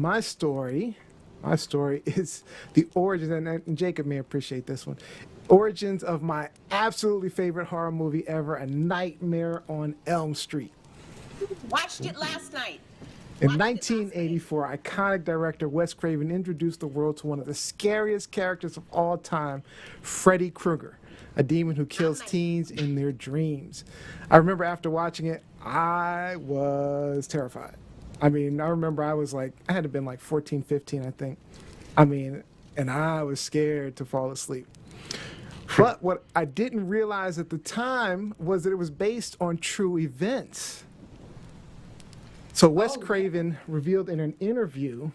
My story, my story is the origins, and Jacob may appreciate this one. Origins of my absolutely favorite horror movie ever, A Nightmare on Elm Street. Watched it last night. In 1984, iconic director Wes Craven introduced the world to one of the scariest characters of all time, Freddy Krueger, a demon who kills teens in their dreams. I remember after watching it, I was terrified. I mean, I remember I had to have been like 14, 15, I think. I mean, and I was scared to fall asleep. But what I didn't realize at the time was that it was based on true events. So Wes Craven revealed in an interview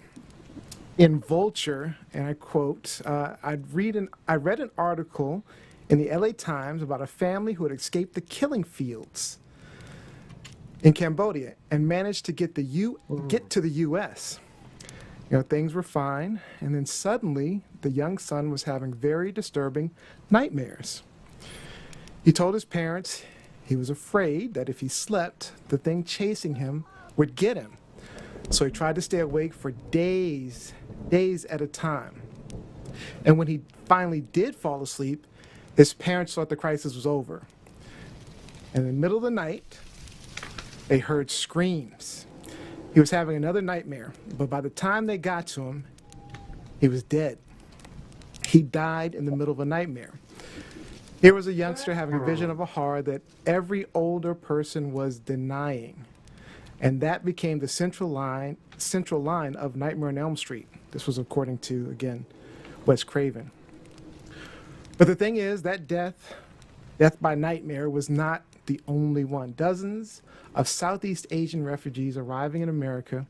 in Vulture, and I quote, I read an article in the LA Times about a family who had escaped the killing fields in Cambodia and managed to get to the U.S. You know, things were fine, and then suddenly the young son was having very disturbing nightmares. He told his parents he was afraid that if he slept, the thing chasing him would get him. So he tried to stay awake for days at a time. And when he finally did fall asleep, his parents thought the crisis was over. And in the middle of the night, they heard screams. He was having another nightmare, but by the time they got to him, he was dead. He died in the middle of a nightmare. Here was a youngster having a vision of a horror that every older person was denying. And that became the central line of Nightmare on Elm Street. This was according to, again, Wes Craven. But the thing is that death by nightmare was not the only one. Dozens of Southeast Asian refugees arriving in America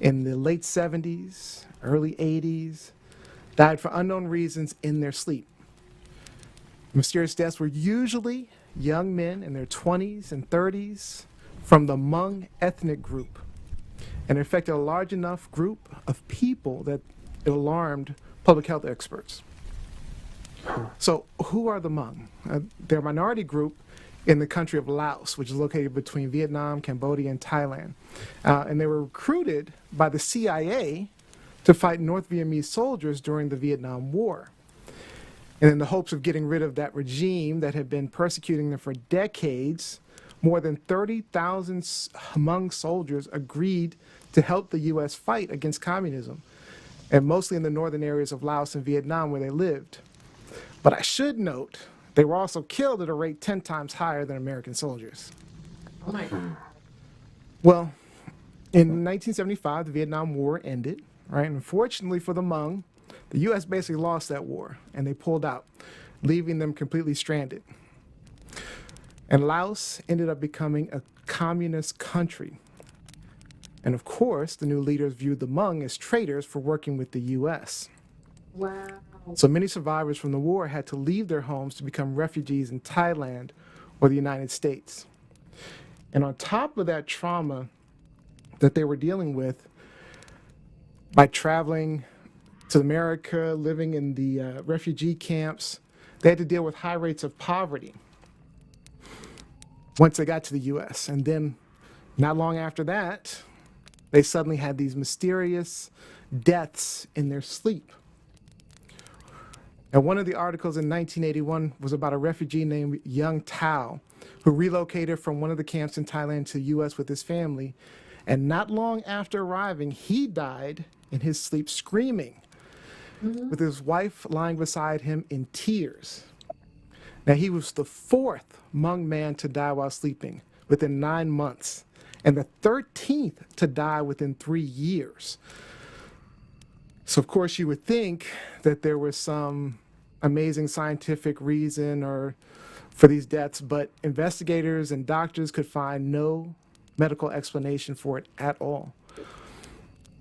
in the late 70s, early 80s, died for unknown reasons in their sleep. Mysterious deaths were usually young men in their 20s and 30s from the Hmong ethnic group, and it affected a large enough group of people that it alarmed public health experts. So who are the Hmong? They're a minority group in the country of Laos, which is located between Vietnam, Cambodia, and Thailand. And they were recruited by the CIA to fight North Vietnamese soldiers during the Vietnam War. And in the hopes of getting rid of that regime that had been persecuting them for decades, more than 30,000 Hmong soldiers agreed to help the U.S. fight against communism, and mostly in the northern areas of Laos and Vietnam where they lived. But I should note, they were also killed at a rate 10 times higher than American soldiers. Oh my God. Well, in 1975, the Vietnam War ended, right? And unfortunately for the Hmong, the U.S. basically lost that war, and they pulled out, leaving them completely stranded. And Laos ended up becoming a communist country. And of course, the new leaders viewed the Hmong as traitors for working with the U.S. Wow. So many survivors from the war had to leave their homes to become refugees in Thailand or the United States. And on top of that trauma that they were dealing with, by traveling to America, living in the refugee camps, they had to deal with high rates of poverty once they got to the U.S. And then not long after that, they suddenly had these mysterious deaths in their sleep. And one of the articles in 1981 was about a refugee named Young Tao, who relocated from one of the camps in Thailand to the U.S. with his family. And not long after arriving, he died in his sleep screaming, with his wife lying beside him in tears. Now, he was the fourth Hmong man to die while sleeping within 9 months, and the 13th to die within 3 years. So, of course, you would think that there was some amazing scientific reason for these deaths, but investigators and doctors could find no medical explanation for it at all.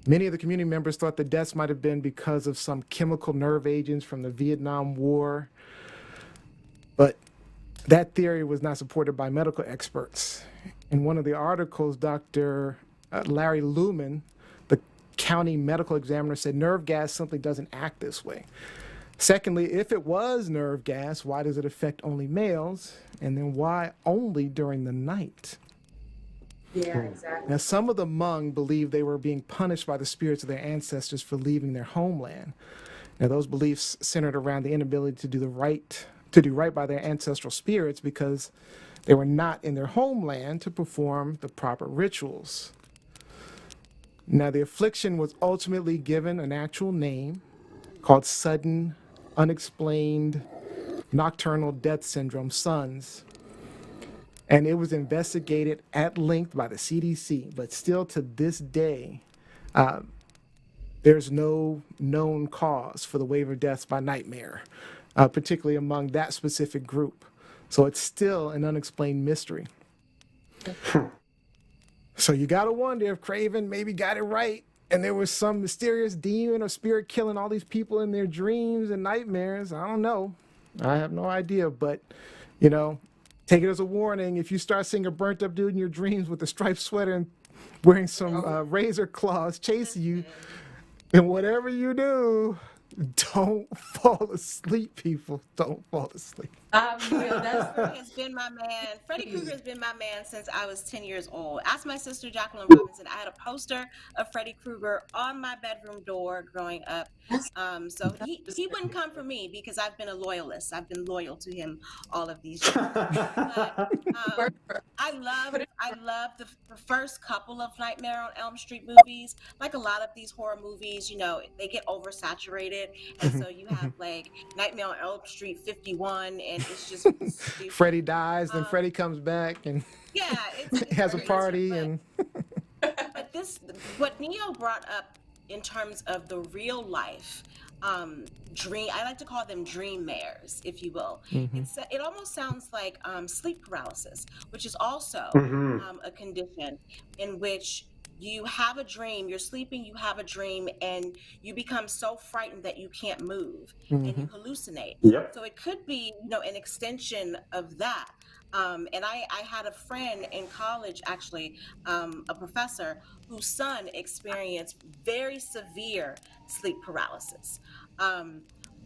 Many of the community members thought the deaths might have been because of some chemical nerve agents from the Vietnam War, but that theory was not supported by medical experts. In one of the articles, Dr. Larry Luman, the county medical examiner, said nerve gas simply doesn't act this way. Secondly, if it was nerve gas, why does it affect only males? And then why only during the night? Yeah, exactly. Now, some of the Hmong believed they were being punished by the spirits of their ancestors for leaving their homeland. Now, those beliefs centered around the inability to do right by their ancestral spirits because they were not in their homeland to perform the proper rituals. Now, the affliction was ultimately given an actual name called sudden, unexplained, nocturnal death syndrome, SUNS. And it was investigated at length by the CDC, but still to this day, there's no known cause for the wave of deaths by nightmare, particularly among that specific group. So it's still an unexplained mystery. So you gotta wonder if Craven maybe got it right, and there was some mysterious demon or spirit killing all these people in their dreams and nightmares. I don't know. I have no idea, but you know, take it as a warning. If you start seeing a burnt up dude in your dreams with a striped sweater and wearing some razor claws chasing you, then whatever you do, don't fall asleep, people. Don't fall asleep. Freddy has been my man. Freddy Krueger has been my man since I was 10 years old. Ask my sister Jacqueline Robinson. I had a poster of Freddy Krueger on my bedroom door growing up. So he wouldn't come for me because I've been a loyalist. I've been loyal to him all of these years. But I love the first couple of Nightmare on Elm Street movies. Like a lot of these horror movies, you know, they get oversaturated, and so you have like Nightmare on Elm Street 51, and it's just stupid. Freddy dies, then Freddy comes back and Yeah, it's has a party, but what Neo brought up in terms of the real life dream, I like to call them dream mares, if you will. It almost sounds like sleep paralysis, which is also a condition in which you have a dream, you're sleeping, you have a dream, and you become so frightened that you can't move and you hallucinate. Yep. So it could be, you know, an extension of that. And I had a friend in college, actually, a professor whose son experienced very severe sleep paralysis.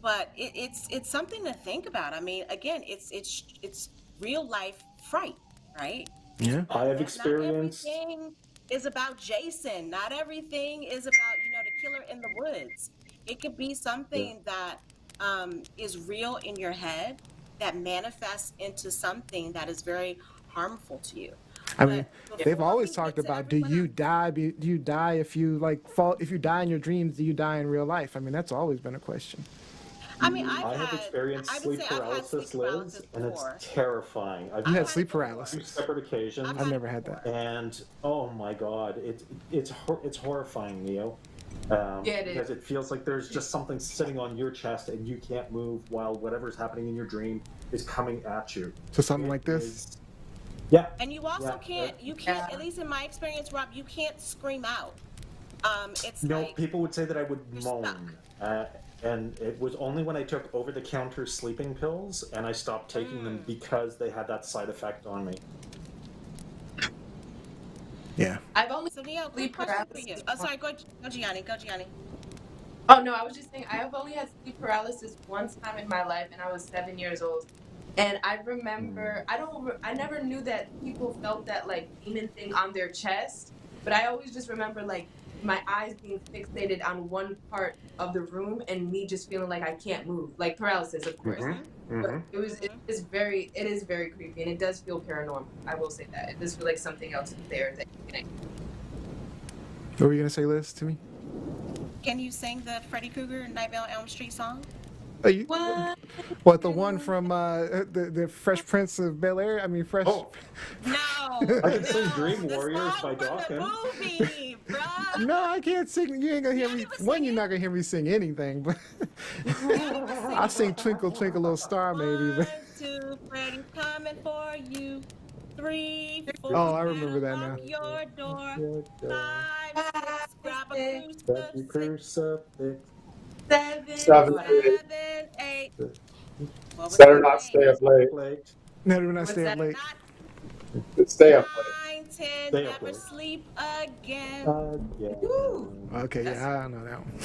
But it's something to think about. I mean, again, it's real life fright, right? yeah. I have Not experienced. everything is about Jason. Not everything is about, you know, the killer in the woods. It could be something that is real in your head that manifests into something that is very harmful to you. I mean, But they've before always we talked get to about, do everyone you else- die? Do you die if you like fall? If you die in your dreams, do you die in real life? I mean, that's always been a question. I mean, I have experienced I would sleep say I've had sleep paralysis, Liz, paralysis and it's before. terrifying. I've You had had sleep it on paralysis. 2 separate occasions, I've never had that. and oh my god, it's horrifying, Neo. Yeah, it is. Because it feels like there's just something sitting on your chest and you can't move while whatever's happening in your dream is coming at you. So something It like this. is- Yeah. And you also Yeah, you can't, at least in my experience, Rob, you can't scream out. It's No, like people would say that I would you're moan. And it was only when I took over-the-counter sleeping pills and I stopped taking them because they had that side effect on me. Yeah. I've only so Neo, quick sleep question for you. paralysis. Oh, sorry, go Gianni, go Gianni. Oh no, I was just saying I have only had sleep paralysis one time in my life, and I was 7 years old. And I remember, I never knew that people felt that like demon thing on their chest, but I always just remember like my eyes being fixated on one part of the room and me just feeling like I can't move, like paralysis, of course. But it is very creepy, and it does feel paranormal. I will say that it does feel like something else is there that you can. What were you gonna say, Liz, to me? Can you sing the Freddy Krueger Nightmare on Elm Street song? What, the one from the Fresh Prince of Bel Air? I mean, Fresh. Oh. No. I can sing Dream the Warriors song by from the Dawkins. movie, bruh. No, I can't sing. You ain't gonna hear You me. can't even One, sing you're it? not gonna hear me sing anything, but I I'll sing Twinkle Twinkle Little Star maybe. 1, But 2, Freddy's coming for you. 3, 4, Oh, I remember that lock now. your door. 5, 6, grab a That crucifix. crucifix. 7. 7, 8. What was Better the not name? stay up late. Late. no, do not What's stay up that? late. Not Stay up late. 9, 10, Stay up never late. sleep again. Yeah. Woo. Okay, yeah, I don't know that one.